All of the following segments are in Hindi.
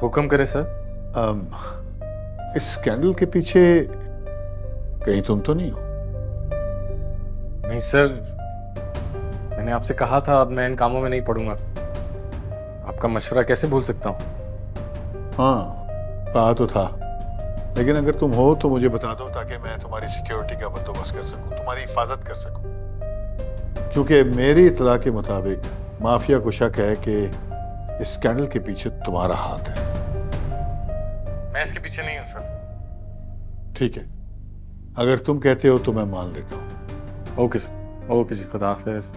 हुक्म करे सर। इस स्कैंडल के पीछे कहीं तुम तो नहीं हो? नहीं सर, मैंने आपसे कहा था अब मैं इन कामों में नहीं पड़ूंगा। आपका मशवरा कैसे भूल सकता हूँ? हाँ, कहा तो था, लेकिन अगर तुम हो तो मुझे बता दो ताकि मैं तुम्हारी सिक्योरिटी का बंदोबस्त कर सकूं, तुम्हारी हिफाजत कर सकूं। क्योंकि मेरी इत्तला के मुताबिक माफिया को शक है कि इस स्कैंडल के पीछे तुम्हारा हाथ है। मैं इसके पीछे नहीं हूँ सर। ठीक है, अगर तुम कहते हो तो मैं मान लेता हूँ। ओके जी, खुदा हाफिज।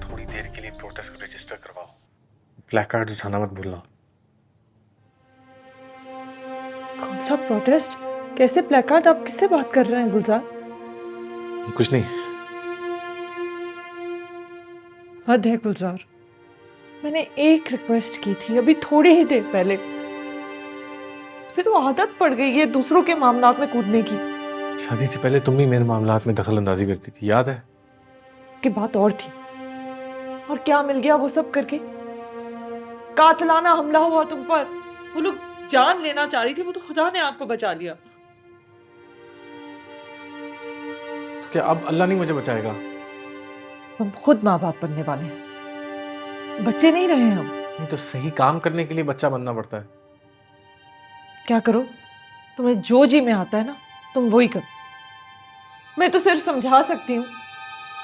थोड़ी देर के लिए प्रोटेस्ट रजिस्टर करवाओ, ब्लैक कार्ड उठाना मत भूलना। कौन सा प्रोटेस्ट? कैसे प्लेकार्ड? आप किससे बात कर रहे हैं गुलजार? कुछ नहीं। हद है गुलजार, मैंने एक रिक्वेस्ट की थी अभी थोड़ी ही देर पहले, फिर तो आदत पड़ गई है दूसरों के मामलात में कूदने की। शादी से पहले तुम ही मेरे मामलात में दखल अंदाजी करती थी, याद है? की बात और थी, और क्या मिल गया वो सब करके? कातलाना हमला हुआ तुम पर, वो लोग जान लेना चाह रही थी, वो तो खुदा ने आपको बचा लिया। तो क्या अब अल्लाह नहीं मुझे बचाएगा? हम खुद माँ बाप बनने वाले हैं, बच्चे नहीं रहे हम। नहीं तो सही काम करने के लिए बच्चा बनना पड़ता है। क्या करो, तुम्हें जो जी में आता है ना तुम वही करो। मैं तो सिर्फ समझा सकती हूँ,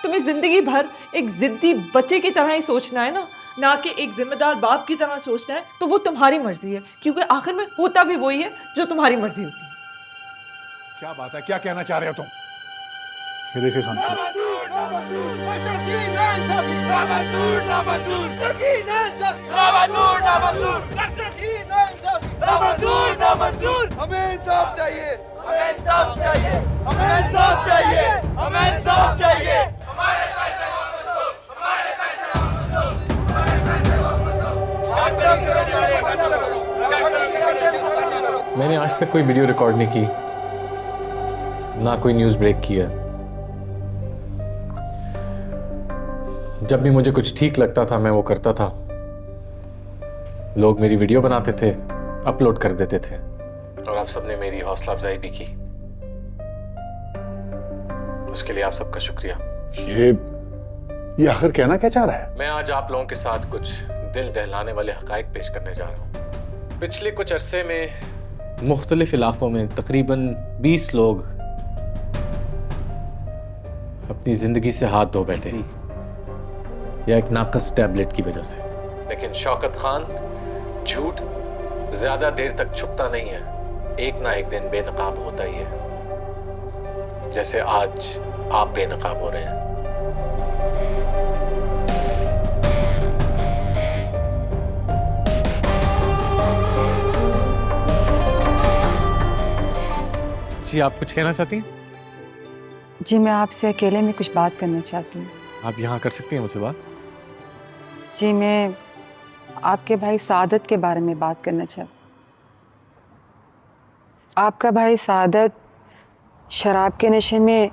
तुम्हें जिंदगी भर एक जिद्दी बच्चे की तरह ही सोचना है ना कि एक जिम्मेदार बाप की तरह सोचना है, तो वो तुम्हारी मर्जी है, क्योंकि आखिर में होता भी वही है जो तुम्हारी मर्जी होती है। क्या बात है, क्या कहना चाह रहे हो तुम? ये देखिए खान हमें इंसाफ चाहिए, हमें इंसाफ चाहिए, हमें इंसाफ चाहिए, हमें इंसाफ चाहिए। हमारे पैसे वापस दो, हमारे पैसे वापस दो, हमारे पैसे वापस दो। मैंने आज तक कोई वीडियो रिकॉर्ड नहीं की, ना कोई न्यूज़ ब्रेक किया। जब भी मुझे कुछ ठीक लगता था मैं वो करता था। लोग मेरी वीडियो बनाते थे, अपलोड कर देते थे, और आप सबने मेरी हौसला अफजाई भी की। उसके लिए आप सबका शुक्रिया। ये आखिर कहना क्या चाह रहा है? मैं आज आप लोगों के साथ कुछ दिल दहलाने वाले हकायक पेश करने जा रहा हूँ। पिछले कुछ अरसे में मुख्तलिफ इलाकों में तकरीबन 20 लोग अपनी जिंदगी से हाथ धो बैठे, या एक नाकस टैबलेट की वजह से। लेकिन शौकत खान झूठ ज्यादा देर तक छुपता नहीं है, एक ना एक दिन बेनकाब होता ही है, जैसे आज आप बेनकाब हो रहे हैं। जी, आप कुछ कहना चाहती हैं? जी, मैं आपसे अकेले में कुछ बात करना चाहती हूँ। आप यहाँ कर सकती हैं मुझसे बात? जी, मैं आपके भाई सादत के बारे में बात करना चाहती हूँ। आपका भाई सादत शराब के नशे में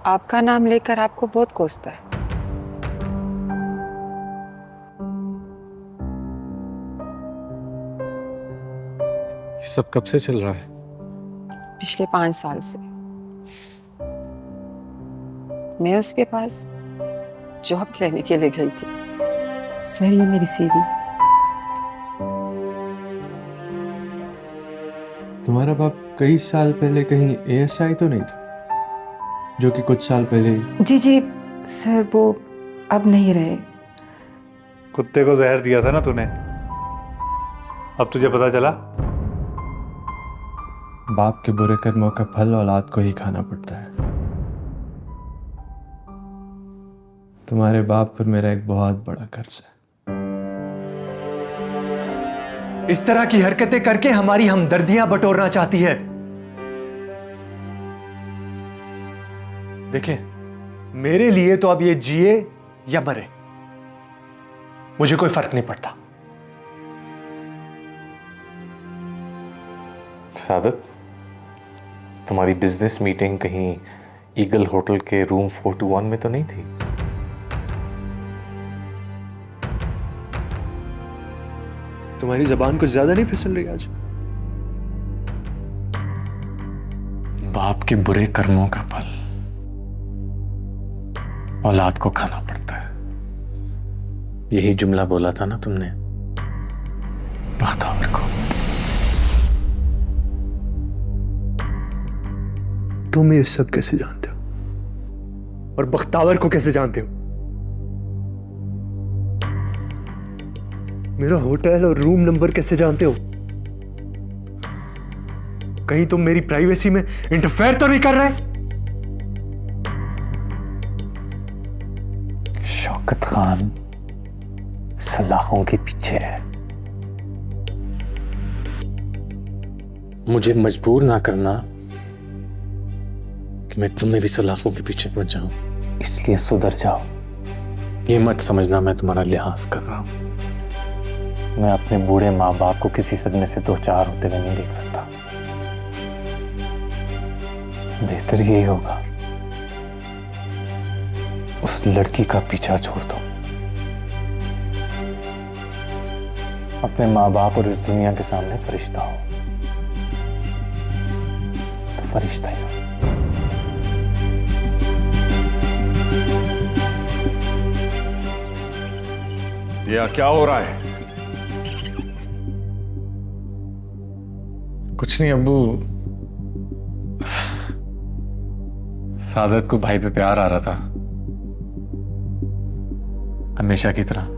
आपका नाम लेकर आपको बहुत कोसता है। ये सब कब से चल रहा है? पिछले 5 साल से। मैं उसके पास जॉब लेने के लिए गई थी। सर, ये मेरी सीवी। तुम्हारा बाप कई साल पहले कहीं एएसआई तो नहीं था, जो कि कुछ साल पहले? जी सर, वो अब नहीं रहे। कुत्ते को जहर दिया था ना तूने, अब तुझे पता चला? बाप के बुरे कर्मों का फल औलाद को ही खाना पड़ता है। तुम्हारे बाप पर मेरा एक बहुत बड़ा कर्ज है। इस तरह की हरकतें करके हमारी हमदर्दियां बटोरना चाहती है। देखें, मेरे लिए तो अब ये जिए या मरे, मुझे कोई फर्क नहीं पड़ता। सादत, तुम्हारी बिजनेस मीटिंग कहीं ईगल होटल के रूम 421 में तो नहीं थी? तुम्हारी जबान कुछ ज्यादा नहीं फिसल रही आज? बाप के बुरे कर्मों का फल औलाद को खाना पड़ता है। यही जुमला बोला था ना तुमने बख्तावर को। तुम ये सब कैसे जानते हो? और बख्तावर को कैसे जानते हो? मेरा होटल और रूम नंबर कैसे जानते हो? कहीं तुम मेरी प्राइवेसी में इंटरफेयर तो नहीं कर रहे? शौकत खान सलाखों के पीछे है। मुझे मजबूर ना करना कि मैं तुम्हें भी सलाखों के पीछे पहुंच जाऊं, इसलिए सुधर जाओ। ये मत समझना मैं तुम्हारा लिहाज कर रहा हूं। मैं अपने बूढ़े माँ बाप को किसी सदमे से दो चार होते हुए नहीं देख सकता। बेहतर यही होगा उस लड़की का पीछा छोड़ दो। अपने माँ बाप और इस दुनिया के सामने फरिश्ता हो तो फरिश्ता ही हो। यह क्या हो रहा है? कुछ नहीं अब्बू, सादत को भाई पे प्यार आ रहा था हमेशा की तरह।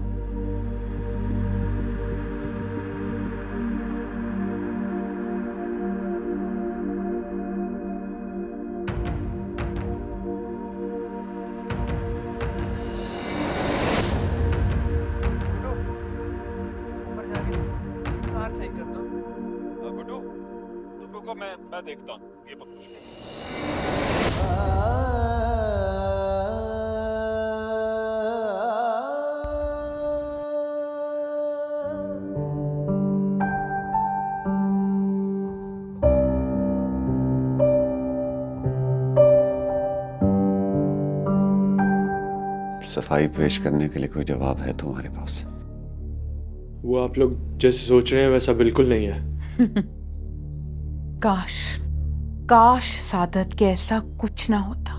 मैं देखता हूँ ये पकड़। सफाई पेश करने के लिए कोई जवाब है तुम्हारे पास? वो आप लोग जैसे सोच रहे हैं वैसा बिल्कुल नहीं है। काश काश सादत के ऐसा कुछ ना होता।